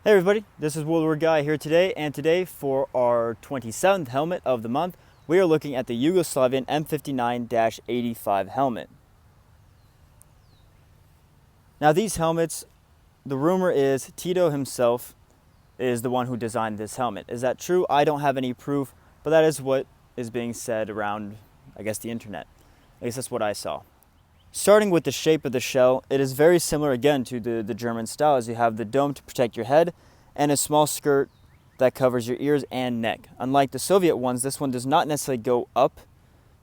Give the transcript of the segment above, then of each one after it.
Hey everybody, this is World War Guy here today, and today for our 27th helmet of the month, we are looking at the Yugoslavian M59-85 helmet. Now these helmets, the rumor is Tito himself is the one who designed this helmet. Is that true? I don't have any proof, but that is what is being said around, I guess, the internet. At least that's what I saw. Starting with the shape of the shell, it is very similar again to the German style, as you have the dome to protect your head and a small skirt that covers your ears and neck. Unlike the Soviet ones, this one does not necessarily go up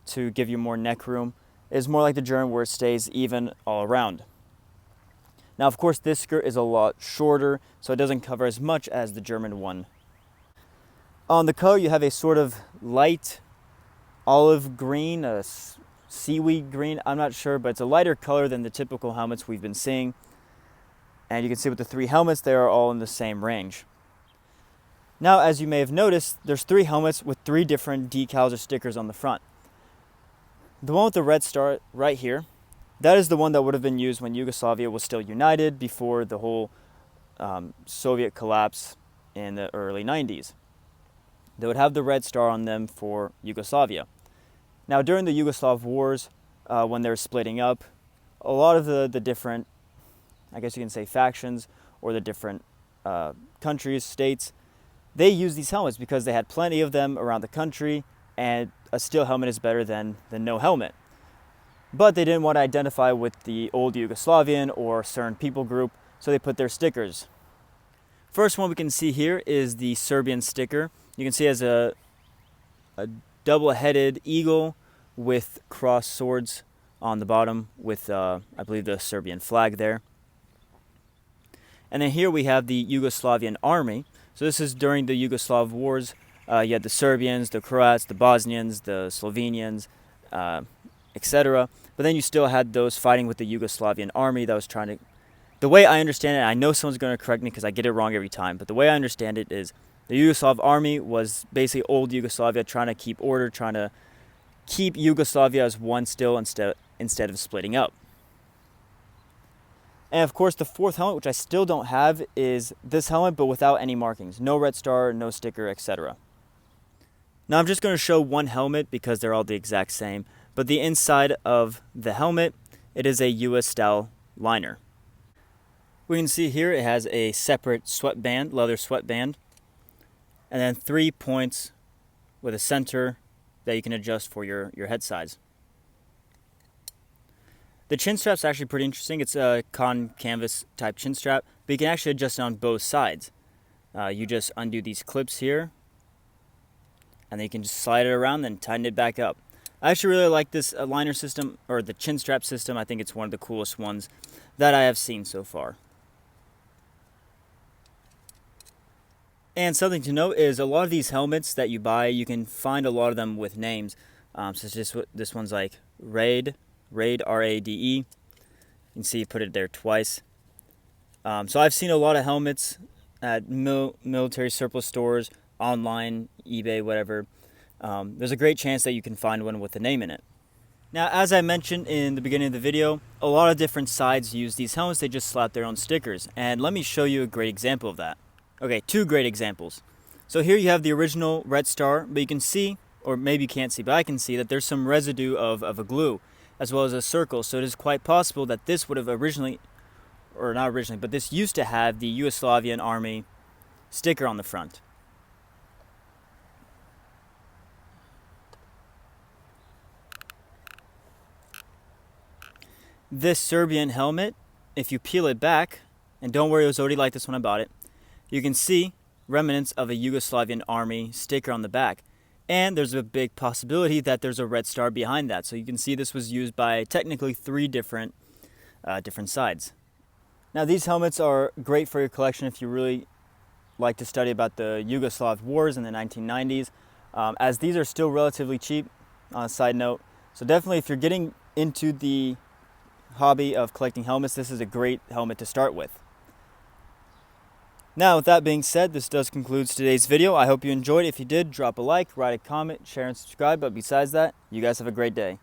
to give you more neck room. It is more like the German where it stays even all around. Now of course this skirt is a lot shorter, so it doesn't cover as much as the German one. On the color you have a sort of light olive green, seaweed green, I'm not sure, but it's a lighter color than the typical helmets we've been seeing. And you can see with the three helmets, they are all in the same range. Now, as you may have noticed, there's three helmets with three different decals or stickers on the front. The one with the red star right here, that is the one that would have been used when Yugoslavia was still united before the whole Soviet collapse in the early 90s. They would have the red star on them for Yugoslavia. Now, during the Yugoslav wars, when they were splitting up, a lot of the different, I guess you can say, factions or the different countries, states, they used these helmets because they had plenty of them around the country, and a steel helmet is better than no helmet. But they didn't want to identify with the old Yugoslavian or certain people group, so they put their stickers. First one we can see here is the Serbian sticker. You can see it has a double-headed eagle with crossed swords on the bottom with, I believe, the Serbian flag there. And then here we have the Yugoslavian army. So this is during the Yugoslav wars. You had the Serbians, the Croats, the Bosnians, the Slovenians, etc. But then you still had those fighting with the Yugoslavian army that was trying to... The way I understand it, I know someone's going to correct me because I get it wrong every time, but the way I understand it is the Yugoslav army was basically old Yugoslavia trying to keep order, trying to keep Yugoslavia as one still instead of splitting up. And of course the fourth helmet, which I still don't have, is this helmet but without any markings. No red star, no sticker, etc. Now I'm just going to show one helmet because they're all the exact same, but the inside of the helmet, it is a US style liner. We can see here it has a separate sweatband, leather sweatband, and then 3 points with a center that you can adjust for your head size. The chin strap's actually pretty interesting. It's a cotton canvas type chin strap, but you can actually adjust it on both sides. You just undo these clips here, and then you can just slide it around and tighten it back up. I actually really like this liner system, or the chin strap system. I think it's one of the coolest ones that I have seen so far. And something to note is a lot of these helmets that you buy, you can find a lot of them with names. Such as this one's like Raid, R-A-D-E. You can see you put it there twice. So I've seen a lot of helmets at military surplus stores, online, eBay, whatever. There's a great chance that you can find one with a name in it. Now, as I mentioned in the beginning of the video, a lot of different sides use these helmets. They just slap their own stickers. And let me show you a great example of that. Okay, two great examples. So here you have the original red star, but you can see, or maybe you can't see, but I can see that there's some residue of a glue, as well as a circle. So it is quite possible that this would have originally, or not originally, but this used to have the Yugoslavian army sticker on the front. This Serbian helmet, if you peel it back, and don't worry, it was already like this when I bought it, you can see remnants of a Yugoslavian army sticker on the back. And there's a big possibility that there's a red star behind that. So you can see this was used by technically three different sides. Now these helmets are great for your collection if you really like to study about the Yugoslav wars in the 1990s, as these are still relatively cheap, on a side note. So definitely if you're getting into the hobby of collecting helmets, this is a great helmet to start with. Now, with that being said, this does conclude today's video. I hope you enjoyed. If you did, drop a like, write a comment, share, and subscribe. But besides that, you guys have a great day.